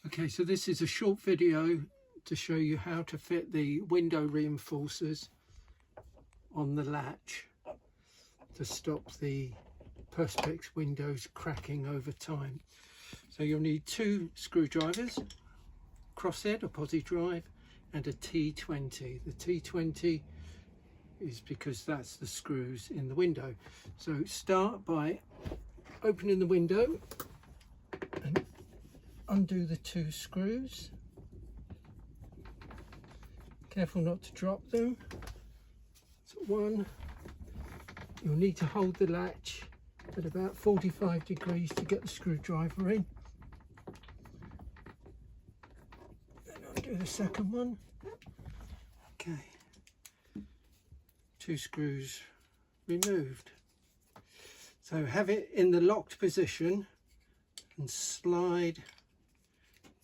Okay, so this is a short video to show you how to fit the window reinforcers on the latch to stop the perspex windows cracking over time. So you'll need 2 screwdrivers, crosshead or posi drive, and a T20. The T20 is because that's the screws in the window. So start by opening the window and undo the 2 screws. Careful not to drop them. So 1, you'll need to hold the latch at about 45 degrees to get the screwdriver in. Then undo the second one. Okay, 2 screws removed. So have it in the locked position and slide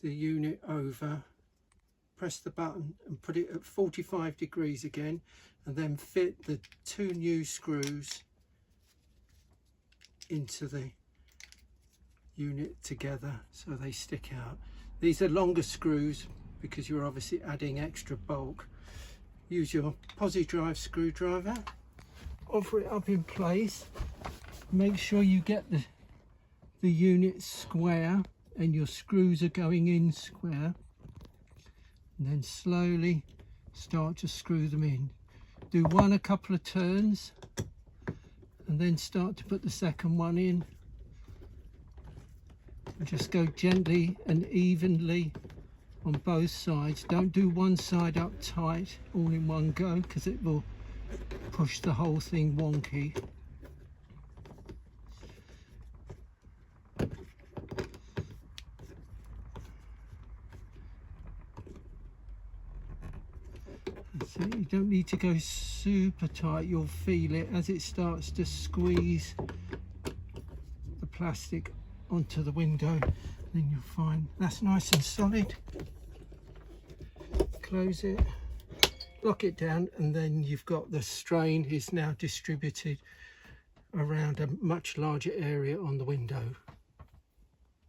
the unit over, press the button and put it at 45 degrees again, and then fit the 2 new screws into the unit together so they stick out. These are longer screws because you're obviously adding extra bulk. Use your posi drive screwdriver, offer it up in place, make sure you get the unit square and your screws are going in square, and then slowly start to screw them in. Do one a couple of turns and then start to put the second one in, and just go gently and evenly on both sides. Don't do one side up tight all in one go because it will push the whole thing wonky. So you don't need to go super tight, you'll feel it as it starts to squeeze the plastic onto the window, then you'll find that's nice and solid. Close it, lock it down, and then you've got the strain is now distributed around a much larger area on the window.